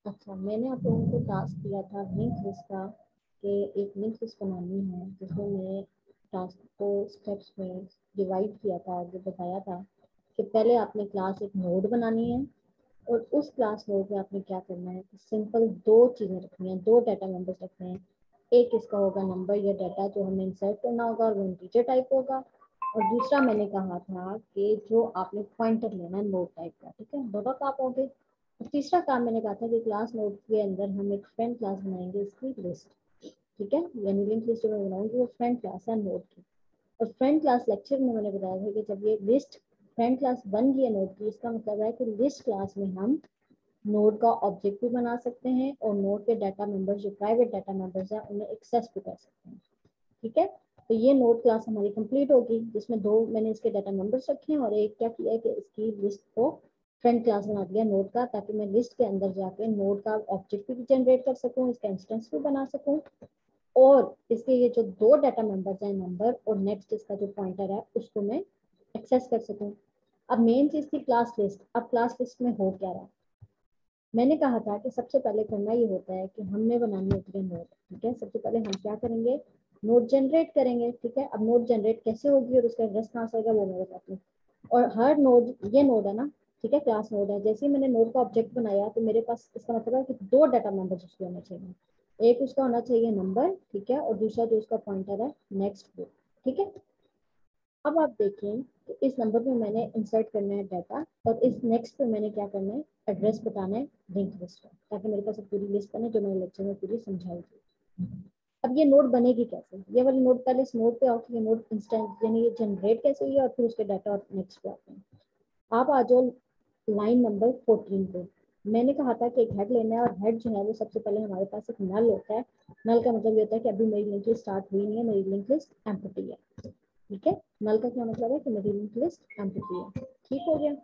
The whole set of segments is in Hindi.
अच्छा, मैंने आप लोगों को टास्क दिया था लिंक लिस्ट का, कि एक लिंक लिस्ट बनानी है, जिसमें मैंने टास्क को स्टेप्स में डिवाइड किया था, जो बताया था कि पहले आपने क्लास एक नोड बनानी है, और उस क्लास नोड में आपने क्या करना है, सिंपल दो चीज़ें रखनी है, दो डाटा मेंबर्स रखने हैं। एक इसका होगा नंबर या डाटा जो हमें इंसर्ट करना होगा और वो इंटीजर टाइप होगा, और दूसरा मैंने कहा था कि जो आपने पॉइंटर लेना है नोड टाइप का, ठीक है, दोनों का आप होंगे। और तीसरा काम मैंने कहा था कि क्लास नोड के अंदर हम एक फ्रेंड क्लास बनाएंगे, इसकी लिस्ट, ठीक है, यानी लिंक लिस्ट जो मैं बनाऊंगी वो फ्रेंड क्लास है नोड की। और फ्रेंड क्लास लेक्चर में मैंने बताया था कि जब ये लिस्ट फ्रेंड क्लास बन गई है नोड की, इसका मतलब है कि लिस्ट क्लास में हम नोड का ऑब्जेक्ट भी बना सकते हैं और नोड के डाटा मेंबर्स जो प्राइवेट डाटा मेंबर्स हैं उन्हें एक्सेस भी कर सकते हैं, ठीक है। तो ये नोड क्लास हमारी कंप्लीट होगी, जिसमें दो मैंने इसके डाटा मेंबर्स रखे हैं और एक क्या किया है कि इसकी लिस्ट को फ्रेंड क्लास बना दिया नोड का, ताकि मैं लिस्ट के अंदर जाके नोड का ऑब्जेक्ट भी जनरेट कर सकूं, इसका इंस्टेंस भी बना सकूं, और इसके ये जो दो डाटा मेंबर्स हैं नंबर और नेक्स्ट इसका जो पॉइंटर है उसको मैं एक्सेस कर सकूं। अब मेन चीज थी क्लास लिस्ट। अब क्लास लिस्ट में हो क्या रहा, मैंने कहा था कि सबसे पहले करना ये होता है कि हमने बनानी होती है नोड, ठीक है। सबसे पहले हम क्या करेंगे, नोड जनरेट करेंगे, ठीक है। अब नोड जनरेट कैसे होगी और उसका एड्रेस कहाँ से आएगा वो मैं बताती हूँ। और हर नोड, ये नोड है ना, ठीक है, क्लास नोड है, जैसे ही मैंने नोड का ऑब्जेक्ट बनाया तो मेरे पास इसका मतलब है कि दो डाटा मेंबर्स उसके होने चाहिए, एक उसका होना चाहिए नंबर, ठीक है, और दूसरा जो उसका पॉइंटर है नेक्स्ट, ठीक है। अब आप देखें कि इस नंबर पे मैंने इंसर्ट करना है डाटा, और इस नेक्स्ट पे मैंने क्या करना है, एड्रेस बताना है लिंक लिस्ट का, ताकि मेरे पास एक पूरी लिस्ट बने जो मैंने लेक्चर में पूरी समझाई थी। अब ये नोड बनेगी कैसे, ये वाली नोड, पहले इस नोड पे आओ कि ये नोड इंस्टेंट यानी ये जनरेट कैसे हुई है, और फिर उसके डाटा और नेक्स्ट पे आते हैं। आप आ जाओ लाइन नंबर 14 पे। मैंने कहा था कि एक हेड लेना है, और हेड जो है वो सबसे पहले हमारे पास एक नल होता है। नल का मतलब ये होता है कि अभी मेरी लिंक लिस्ट स्टार्ट हुई नहीं है, मेरी लिंक लिस्ट एम्प्टी है, ठीक है। नल का क्या मतलब है कि मेरी लिंक लिस्ट एम्प्टी है, ठीक हो गया।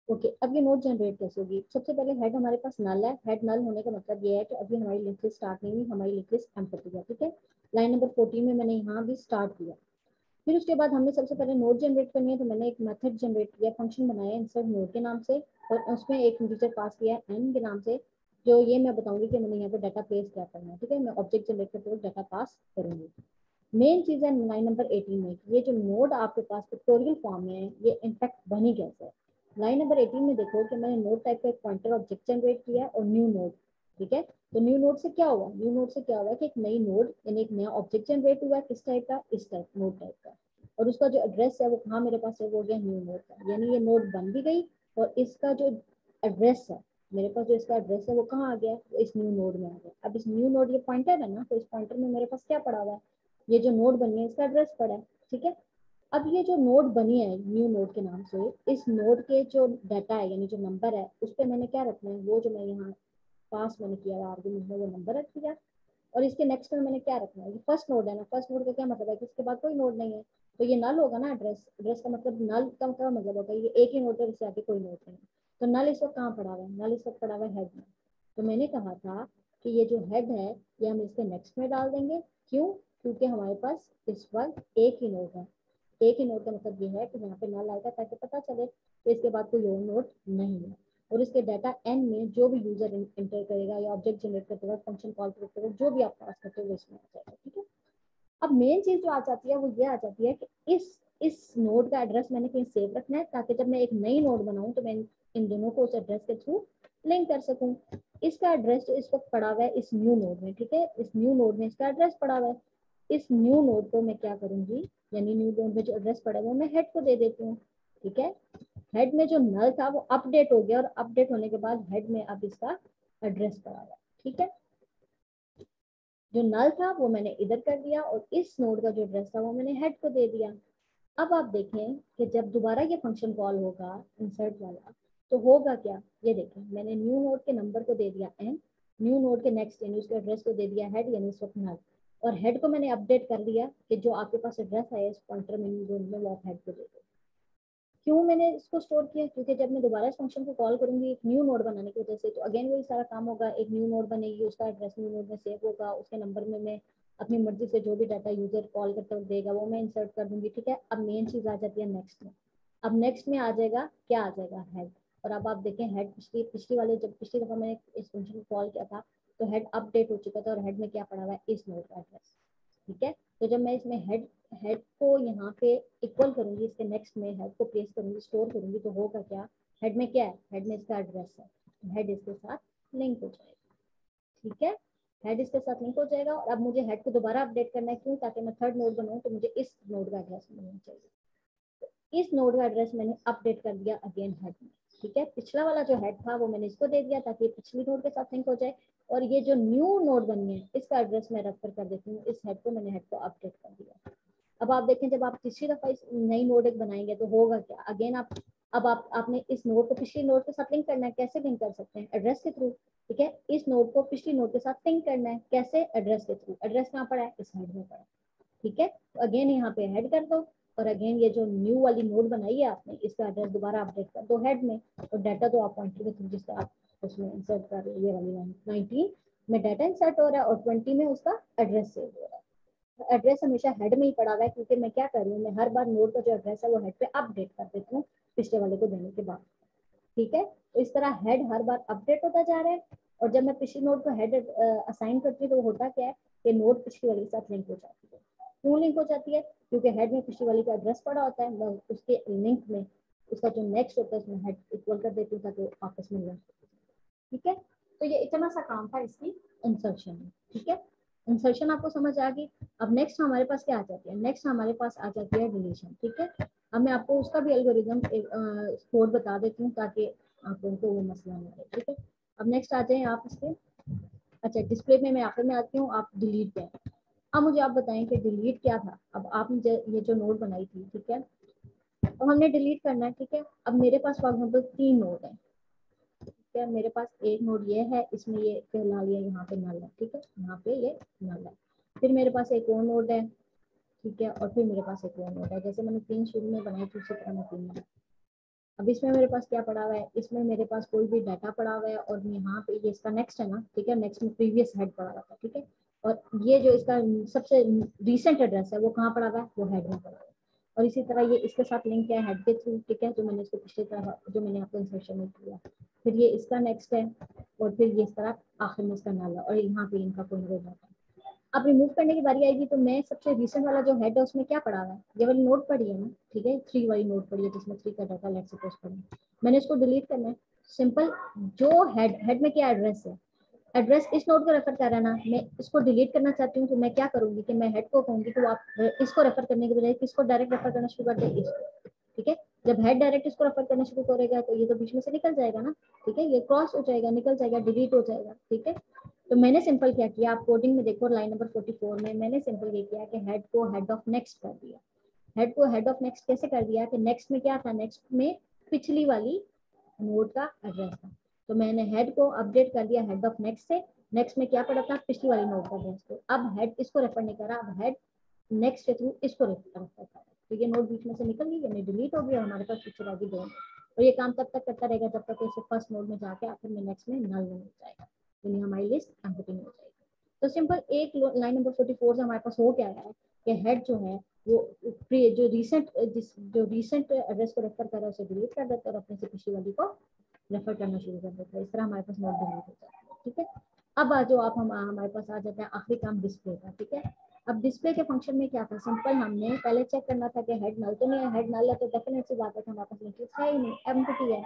ओके, अब ये नोड जनरेट कैसे होगी, सबसे पहले हेड हमारे पास नल है, हेड नल होने का मतलब ये है कि अभी हमारी लिंक लिस्ट स्टार्ट नहीं हुई, हमारी लिंक लिस्ट एम्प्टी है, ठीक है। लाइन नंबर 14 में मैंने यहाँ भी स्टार्ट किया। फिर उसके बाद हमने सबसे पहले नोड जनरेट करनी है, तो मैंने एक मेथड जनरेट किया, फंक्शन बनाया इंसर्ट नोड के नाम से, और उसमें एक इंटीजर पास किया एन के नाम से, जो ये मैं बताऊंगी कि मैंने यहाँ पे डाटा प्लेस क्या करना है, ठीक है। मैं ऑब्जेक्ट जनरेट करते हुए डाटा पास करूंगी। मेन चीज है लाइन नंबर 18 में, ये जो नोड आपके पास पिक्टोरियल फॉर्म में है ये इनफैक्ट बनी कैसे है। लाइन नंबर 18 में देखो कि मैंने नोड टाइप का एक पॉइंटर ऑब्जेक्ट जनरेट किया और न्यू नोड, ठीक है। तो न्यू नोड से क्या हुआ, न्यू नोड से क्या हुआ कि एक नई नोड यानी एक नया ऑब्जेक्ट जनरेट हुआ है, किस टाइप का, इस टाइप नोड टाइप का, और उसका जो एड्रेस है वो कहाँ मेरे पास है, वो हो गया न्यू नोड का, यानी ये नोड बन भी गई, और इसका जो एड्रेस है, मेरे पास जो इसका एड्रेस है वो कहाँ आ गया, वो इस न्यू नोड में आ गया। अब इस न्यू नोड, ये पॉइंटर है ना, तो इस पॉइंटर में मेरे पास क्या पड़ा हुआ है, ये जो नोड बनी है इसका एड्रेस पड़ा है, ठीक है। अब ये जो नोड बनी है न्यू नोड के नाम से, इस नोड के जो डाटा है यानी जो नंबर है उस पर मैंने क्या रखना है, वो जो मैं यहाँ पास मैंने किया आर्गुमेंट में वो नंबर रख दिया। और इसके नेक्स्ट में मैंने क्या रखना है, ये फर्स्ट नोड है ना, फर्स्ट नोड का क्या मतलब है कि इसके बाद कोई नोड नहीं है, तो ये नल होगा ना, एड्रेस, एड्रेस का मतलब नल का क्या मतलब होगा, ये एक ही नोड है, इससे आगे कोई नोड नहीं है। तो नल इस वक्त कहाँ पड़ा हुआ है, नल इस वक्त पड़ा हुआ है हेड में। तो मैंने कहा था कि ये जो हेड है ये हम इसके नेक्स्ट में डाल देंगे, क्यों, क्योंकि हमारे पास इस वक्त एक ही नोड है। एक ही नोड का मतलब ये है कि यहाँ पे नल आएगा ताकि पता चले कि इसके बाद कोई और नोड नहीं है। और इसके डाटा एन में जो भी यूजर इंटर करेगा या ऑब्जेक्ट जनरेट करते वक्त फंक्शन कॉल करते वक्त जो भी आप पास करते हो वो इसमें आ जाएगा, ठीक है। अब मेन चीज जो आ जाती है वो ये आ जाती है कि इस नोड का एड्रेस मैंने कहीं सेव रखना है, ताकि जब मैं एक नई नोड बनाऊं तो मैं इन दोनों को उस एड्रेस के थ्रू लिंक कर सकूं। इसका एड्रेस जो इस वक्त पड़ा हुआ है इस न्यू नोड में, ठीक है, इस न्यू नोड में इसका एड्रेस पड़ा हुआ है। इस न्यू नोड को मैं क्या करूंगी, यानी न्यू नोड में जो एड्रेस पड़ा हुआ है मैं हेड को दे देती हूँ, ठीक है। हेड में जो नल था वो अपडेट हो गया, और अपडेट होने के बाद हेड में अब इसका एड्रेस पड़ा हुआ है, ठीक है। जो नल था वो मैंने इधर कर दिया, और इस नोड का जो एड्रेस था वो मैंने हेड को दे दिया। अब आप देखें कि जब दोबारा ये फंक्शन कॉल होगा इंसर्ट वाला, तो होगा क्या, ये देखें मैंने न्यू नोड के नंबर को दे दिया एन, न्यू नोड के नेक्स्ट यानी उसके एड्रेस को दे दिया हेड यानी इस वक्त नल, और हेड को मैंने अपडेट कर दिया कि जो आपके पास एड्रेस है इस पॉइंटर में न्यू नोड में वो आप हेड को दे दो। क्यों मैंने इसको स्टोर किया, क्योंकि जब मैं दोबारा इस फंक्शन को कॉल करूंगी एक न्यू नोड बनाने की वजह से, तो अगेन वही सारा काम होगा, एक न्यू नोड बनेगी, उसका एड्रेस न्यू नोड में सेव होगा, उसके नंबर में मैं अपनी मर्जी से जो भी डाटा यूजर कॉल करते वक्त देगा वो मैं इंसर्ट कर दूंगी, ठीक है। अब मेन चीज आ जाती है नेक्स्ट में। अब नेक्स्ट में आ जाएगा, क्या आ जाएगा, हेड। और अब आप देखें हेड पिछली वाले, जब पिछली दफा मैंने इस फंक्शन को कॉल किया था तो हेड अपडेट हो चुका था और हेड में क्या पड़ा हुआ है, इस नोड का एड्रेस, ठीक है। तो जब मैं इसमें हेड हेड को यहाँ पे इक्वल करूंगी, इसके नेक्स्ट में हेड को प्लेस करूंगी, स्टोर करूंगी, तो होगा क्या, हेड में क्या है, हेड में इसका एड्रेस है, हेड इसके साथ लिंक हो जाएगा, ठीक है। हेड इसके साथ लिंक हो जाएगा। और अब मुझे हेड को दोबारा अपडेट करना है, क्यों, ताकि मैं थर्ड नोड बनाऊं तो मुझे इस नोड का एड्रेस मिलना चाहिए। इस नोड का एड्रेस मैंने अपडेट कर दिया अगेन हेड में, ठीक है। पिछला वाला जो हेड था वो मैंने इसको दे दिया ताकि पिछली नोड के साथ लिंक हो जाए। और ये जो न्यू नोड बनी है इसका एड्रेस मैं रेफर कर देती हूँ, इस हेड को मैंने हेड को अपडेट कर दिया। अब आप देखें जब आप तीसरी दफा इस नई नोड एक बनाएंगे तो होगा क्या, अगेन आप अब आपने इस नोड को पिछली नोड के साथ लिंक करना है, कैसे लिंक कर सकते हैं, एड्रेस के थ्रू, ठीक है। इस नोड को पिछली नोड के साथ लिंक करना है, कैसे, एड्रेस के थ्रू। एड्रेस कहाँ पड़ा है, इस हेड में पड़ा है, ठीक है। तो अगेन यहाँ पे हेड कर दो और अगेन ये जो न्यू वाली नोड बनाई है आपने इसका एड्रेस दोबारा अपडेट कर दो हेड में। और डाटा तो आप पॉइंटर के थ्रू जिसका आप उसमें इंसर्ट कर रहे हैं, ये वाली लाइन 19 में डाटा इंसर्ट हो रहा है और 20 में उसका एड्रेस सेव हो रहा है। तो एड्रेस हमेशा हेड में ही पड़ा हुआ है, क्योंकि मैं क्या कर रही हूँ, मैं हर बार नोड का जो एड्रेस है वो हेड पे अपडेट कर देती हूँ पिछले वाले को देने के बाद, ठीक है। तो इस तरह हेड हर बार अपडेट होता जा रहा है। और जब मैं पिछली नोड को हेड असाइन करती हूँ तो होता क्या है कि नोड पिछली वाले के साथ लिंक हो जाती है। क्यों लिंक हो जाती है, क्योंकि हेड में पिछली वाली का एड्रेस पड़ा होता है, मैं उसके लिंक में उसका जो नेक्स्ट होता है उसमें हेड इक्वल कर देती हूँ ताकि आपस में लिंक, ठीक है। तो ये इतना सा काम था इसकी इंसर्शन में, ठीक है। इंसर्शन आपको समझ आ गई। अब नेक्स्ट हमारे पास क्या आ जाती है, नेक्स्ट हमारे पास आ जाती है डिलीशन, ठीक है। अब मैं आपको उसका भी एल्गोरिदम कोड बता देती हूँ ताकि आप लोगों को वो मसला ना रहे, ठीक है। अब नेक्स्ट आ जाए आप इसके, अच्छा डिस्प्ले में मैं आखिर में आती हूँ, आप डिलीट दें। अब मुझे आप बताएं कि डिलीट क्या था। अब आपने ये जो नोड बनाई थी, ठीक है, अब हमने डिलीट करना है, ठीक है। अब मेरे पास फॉर एग्जाम्पल 3 नोड है, ठीक है। मेरे पास एक नोड ये है, इसमें ये कहला लिया, यहाँ पे नल है, ठीक है, यहाँ पे ये नल है। फिर मेरे पास एक और नोड है, ठीक है, और फिर मेरे पास एक और नोड है, जैसे मैंने 3 शुरू में बनाई थी उसी तरह मैं 3 है। अब इसमें मेरे पास क्या पड़ा हुआ है, इसमें मेरे पास कोई भी डाटा पड़ा हुआ है और यहाँ पे ये इसका नेक्स्ट है ना, ठीक है, नेक्स्ट में प्रीवियस हेड पड़ा हुआ था, ठीक है। और ये जो इसका सबसे रीसेंट एड्रेस है वो कहाँ पड़ा हुआ है, वो हेड में पड़ा हुआ है। और इसी तरह ये इसके साथ लिंक है हेड के थ्रू, ठीक है, जो मैंने इसको पिछली तरह जो मैंने आपको इंसर्शन में किया। फिर ये इसका नेक्स्ट है और फिर ये इस तरह आखिर में इसका नाला और यहाँ पे इनका कोई हो जाता है। अब रिमूव करने की बारी आएगी तो मैं सबसे रिसेंट वाला जो हेड है उसमें क्या पड़ा हुआ है, ये वाली नोट पड़ी है ना, ठीक है, 3 वाली नोट पड़ी है जिसमें 3 का डाटा लेट सपोज पड़ा है, मैंने इसको डिलीट करना है। सिंपल, जो हेड में क्या एड्रेस है, एड्रेस इस नोड को रेफर कर रहा है ना, मैं इसको डिलीट करना चाहती हूँ तो मैं क्या करूंगी कि मैं हेड को कहूंगी तो आप इसको रेफर करने के बजाय किसको डायरेक्ट रेफर करना शुरू कर दे, इसको, ठीक है। जब हेड डायरेक्ट इसको रेफर करना शुरू करेगा तो ये तो बीच में से निकल जाएगा ना, ठीक है, ये क्रॉस हो जाएगा, निकल जाएगा, डिलीट हो जाएगा, ठीक है। तो मैंने सिंपल क्या किया, आप कोडिंग में देखो लाइन नंबर 44 में मैंने सिंपल ये किया कि हेड को हेड ऑफ नेक्स्ट कर दिया। हेड को हेड ऑफ नेक्स्ट कैसे कर दिया कि नेक्स्ट में क्या था, नेक्स्ट में पिछली वाली नोड का एड्रेस था, तो मैंने हेड को अपडेट कर दिया हेड ऑफ नेक्स्ट से, नेक्स्ट में क्या पड़ा था, पिछली वाली नोड का एड्रेस। तो अब हेड इसको रेफर नहीं कर रहा, अब हेड नेक्स्ट के थ्रू इसको रेफर कर रहा है। तो ये नोड बीच में से निकल गई, यानी डिलीट हो गया, हमारे पास पिक्चर आ गई 2। और ये काम तब तक करता रहेगा जब तक इसे फर्स्ट नोड में जाके आखिर में नेक्स्ट में नल नहीं हो जाएगा, यानी हमारी लिस्ट एम्प्टी हो जाएगी। तो सिंपल एक लाइन नंबर 44 से हमारे पास हो क्या है कि हेड जो है वो जो रीसेंट एड्रेस को रेफर कर रहा है उसे डिलीट कर देता है और अपने से पिछली वाली को रेफर करना शुरू कर देता है। इस तरह हमारे पास नोट डिलीट हो जाता है, ठीक है। अब आ जाओ आप हमारे पास आ जाता है आखिरी काम डिस्प्ले का, ठीक है। अब डिस्प्ले के फंक्शन में क्या था, सिंपल हमने पहले चेक करना था कि हेड नल तो नहीं है, हेड नल है तो डेफिनेट सी बात है कि हमारे पास लिंक है ही नहीं, एम्प्टी है।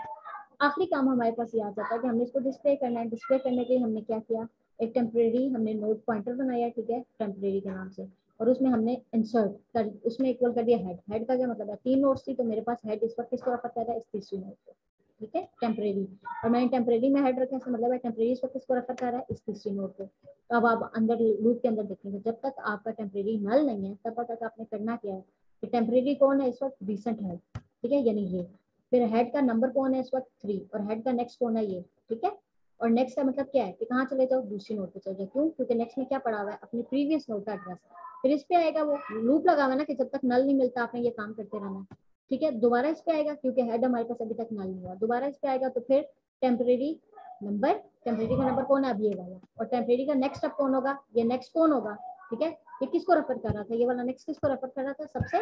आखिरी काम हमारे पास ये आ जाता है कि हमने इसको डिस्प्ले करना है। डिस्प्ले करने के लिए हमने क्या किया, एक टेम्परेरी हमने नोड पॉइंटर बनाया, ठीक है, टेम्परेरी के नाम से, और उसमें हमने इंसर्ट कर उसमें इक्वल कर दिया हेड। हेड का क्या मतलब है, 3 नोड्स थी तो मेरे पास हेड इस वक्त किसको रेफर कर रहा है, इस तीसरी नोड को, ठीक है, टेम्परेरी। और मैंने टेम्परेरी में हेड रखा, इसका मतलब है टेम्परेरी इस वक्त किसको रेफर कर रहा है, इस तीसरी नोड को। तो अब आप अंदर लूप के अंदर देखेंगे जब तक आपका टेम्परेरी नल नहीं है तब तक आपने करना क्या है कि टेम्परेरी कौन है इस वक्त, रिसेंट है, ठीक है, यानी ये। फिर हेड का नंबर कौन है इस वक्त 3 और हेड का नेक्स्ट कौन है ये, ठीक है। और नेक्स्ट का मतलब क्या है कि कहाँ चले जाओ, दूसरी नोड पे चले जाओ, क्यों, क्योंकि नेक्स्ट में क्या पड़ा हुआ है, अपनी प्रीवियस नोड का एड्रेस। फिर इस पे आएगा, वो लूप लगा हुआ ना कि जब तक नल नहीं मिलता आपने ये काम करते रहना, ठीक है। दोबारा इस पे आएगा क्योंकि हेड हमारे पास अभी तक नल नहीं हुआ, दोबारा इस पे आएगा तो फिर टेम्परेरी नंबर, टेम्परेरी का नंबर कौन है अब ये वाला, और टेम्परेरी का नेक्स्ट अब कौन होगा, ये नेक्स्ट कौन होगा, ठीक है, ये किसको रेफर कर रहा था, ये वाला नेक्स्ट किसको रेफर कर रहा था, सबसे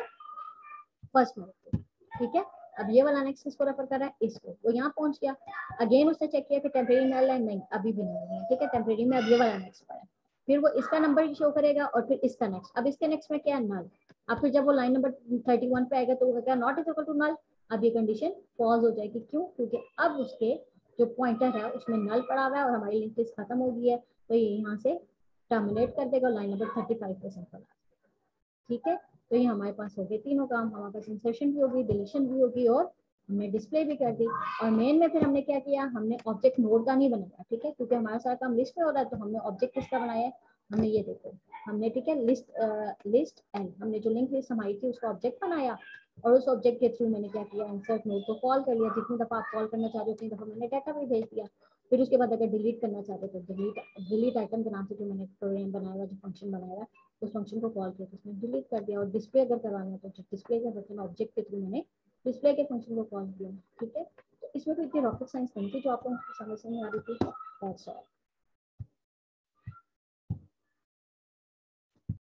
फर्स्ट नोड। ठीक है, अब ये वाला नेक्स्ट किसको रेफर कर रहा है, इसको, वो यहाँ पहुंच गया। अगेन उसने चेक किया कि टेम्परेरी नल है, नहीं अभी भी नहीं है। ठीक है, टेम्परेरी में अब ये वाला नेक्स्ट पर है, फिर वो इसका नंबर शो करेगा और फिर इसका नेक्स्ट। अब इसके नेक्स्ट में क्या है, नल। अब फिर जब वो लाइन नंबर 31 पे आएगा तो वो क्या, not is equal to null. अब ये कंडीशन फॉल्स हो जाएगी, क्यों, क्योंकि अब उसके जो पॉइंटर है उसमें नल पड़ा हुआ है और हमारी लिंक लिस्ट खत्म हो गई है, तो ये यहाँ से टर्मिनेट कर देगा, लाइन नंबर 35 पे सिंपल। ठीक है, तो ये हमारे पास हो गए तीनों काम, हमारे पास इंसर्शन भी होगी, डिलीशन भी होगी और हमने डिस्प्ले भी कर दी। और मेन में फिर हमने क्या किया, हमने ऑब्जेक्ट नोड का नहीं बनाया। ठीक है, क्योंकि हमारा सारा काम लिस्ट में हो रहा है, तो हमने ऑब्जेक्ट किसका बनाया है, हमने ये देखो, हमने ठीक है लिस्ट एंड, हमने जो लिंक लिस्ट हमारी थी उसका ऑब्जेक्ट बनाया और उस ऑब्जेक्ट के थ्रू मैंने क्या किया, इंसर्ट नोड को कॉल कर लिया। जितनी दफा आप कॉल करना चाह रहे हो उतनी दफा मैंने डाटा भी भेज दिया। फिर उसके बाद अगर डिलीट करना चाहते तो डिलीट आइटम के नाम से जो मैंने प्रोग्राम बनाया हुआ, जो फंक्शन बनाया हुआ, उस फंक्शन को कॉल किया तो उसने डिलीट कर दिया। और डिस्प्ले अगर करवाना है तो डिस्प्ले का बटन ऑब्जेक्ट के थ्रू मैंने डिस्प्ले के फंक्शन को कॉल किया। ठीक है, तो इसमें कोई इतनी रॉकेट साइंस नहीं थी जो आपको समझ नहीं आ रही थी। That's all.